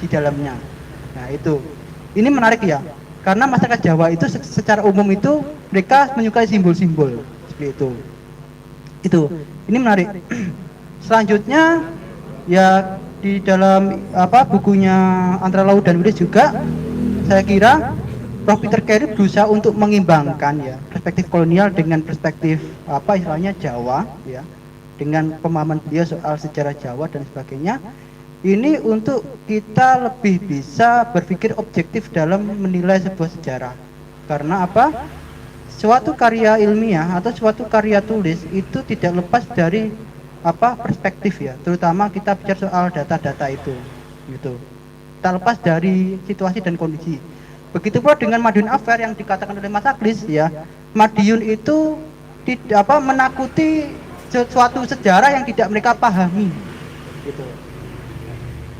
di dalamnya. Nah itu, ini menarik ya, karena masyarakat Jawa itu secara umum itu mereka menyukai simbol-simbol seperti itu. Itu, ini menarik. Selanjutnya ya di dalam apa bukunya Antara Laut dan Udis juga, saya kira Prof. Peter Carey berusaha untuk mengimbangkan ya perspektif kolonial dengan perspektif apa istilahnya Jawa ya, dengan pemahaman beliau soal sejarah Jawa dan sebagainya. Ini untuk kita lebih bisa berpikir objektif dalam menilai sebuah sejarah. Karena apa? Suatu karya ilmiah atau suatu karya tulis itu tidak lepas dari apa perspektif ya, terutama kita bicara soal data-data itu gitu. Tak lepas dari situasi dan kondisi. Begitu pula dengan Madiun Affair yang dikatakan oleh Mas Aglis ya, Madiun itu tidak apa menakuti sesuatu sejarah yang tidak mereka pahami gitu.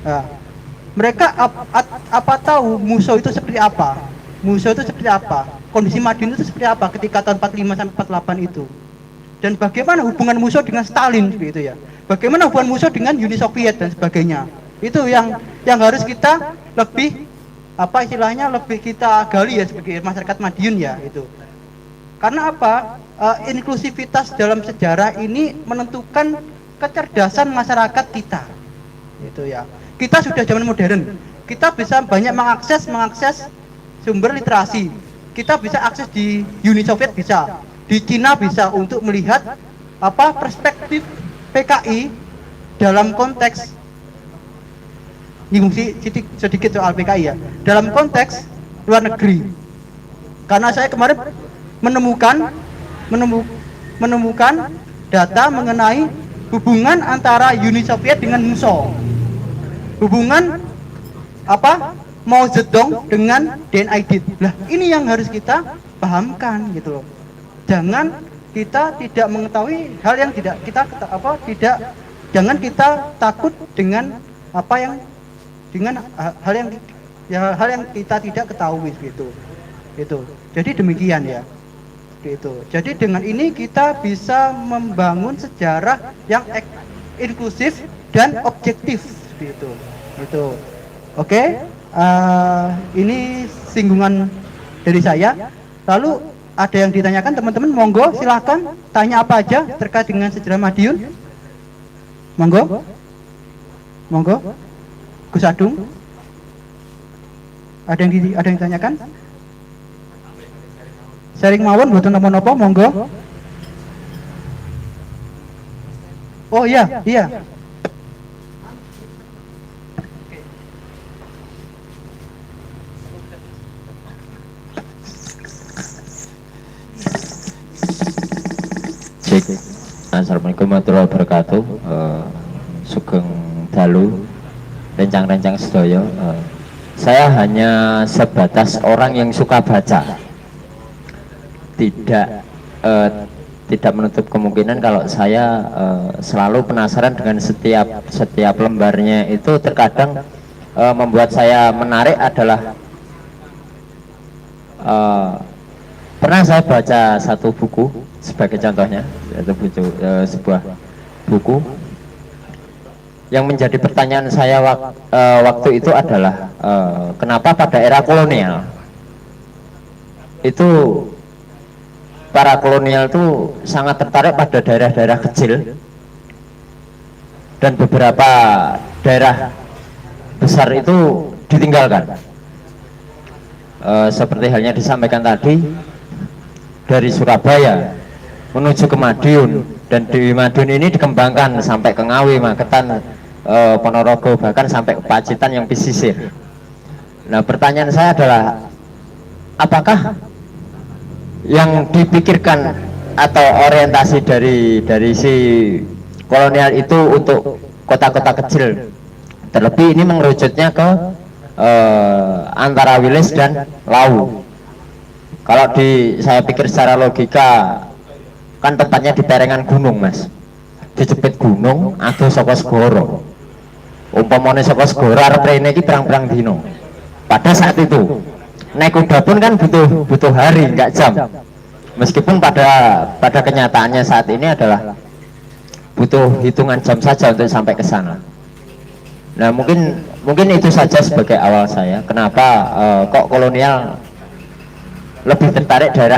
Nah, mereka apa tahu musuh itu seperti apa? Musuh itu seperti apa? Kondisi Madiun itu seperti apa ketika tahun 45 sampai 48 itu? Dan bagaimana hubungan musuh dengan Stalin begitu ya? Bagaimana hubungan musuh dengan Uni Soviet dan sebagainya? Itu yang harus kita lebih apa istilahnya lebih kita gali ya sebagai masyarakat Madiun ya itu. Karena apa? Inklusivitas dalam sejarah ini menentukan kecerdasan masyarakat kita. Itu ya. Kita sudah zaman modern. Kita bisa banyak mengakses sumber literasi. Kita bisa akses di Uni Soviet bisa, di Cina bisa untuk melihat apa perspektif PKI dalam konteks sedikit soal PKI ya. Dalam konteks luar negeri. Karena saya kemarin menemukan data mengenai hubungan antara Uni Soviet dengan Musso. Hubungan apa Mao Zedong dengan Deng Ai Dit. Nah, ini yang harus kita pahamkan gitu loh. Jangan kita tidak mengetahui hal yang tidak kita apa tidak jangan kita takut dengan apa yang dengan hal yang kita tidak ketahui gitu. Itu. Jadi demikian ya. Itu. Jadi dengan ini kita bisa membangun sejarah yang inklusif dan objektif gitu. Itu. Oke. Ini singgungan dari saya. Lalu ada yang ditanyakan teman-teman, monggo silahkan tanya apa aja terkait dengan sejarah Madiun. Monggo. Monggo. Gus Adung. Ada yang ditanyakan? Sharing mawon mboten napa-napa, monggo. Oh iya, iya. Assalamualaikum warahmatullahi wabarakatuh. Sugeng dalu rencang-rencang sedaya. Saya hanya sebatas orang yang suka baca. Tidak menutup kemungkinan kalau saya selalu penasaran dengan setiap lembarnya itu. Terkadang membuat saya menarik adalah pernah saya baca satu buku sebagai contohnya, yaitu sebuah buku yang menjadi pertanyaan saya waktu itu adalah kenapa pada era kolonial itu para kolonial itu sangat tertarik pada daerah-daerah kecil dan beberapa daerah besar itu ditinggalkan. Seperti halnya disampaikan tadi, dari Surabaya menuju ke Madiun, dan di Madiun ini dikembangkan sampai ke Ngawi, Magetan, Ponorogo, bahkan sampai ke Pacitan yang pesisir. Nah, pertanyaan saya adalah apakah yang dipikirkan atau orientasi dari si kolonial itu untuk kota-kota kecil, terlebih ini mengerucutnya ke antara Wilis dan Lau. Kalau saya pikir secara logika, kan tempatnya di perengan gunung, Mas, dijepit gunung atau saka segara. Umpamane saka segara arep rene iki perang-perang dino. Pada saat itu naik kuda pun kan butuh hari, enggak jam. Meskipun pada kenyataannya saat ini adalah butuh hitungan jam saja untuk sampai ke sana. Nah, mungkin mungkin itu saja sebagai awal saya. Kenapa kok kolonial lebih tertarik daerah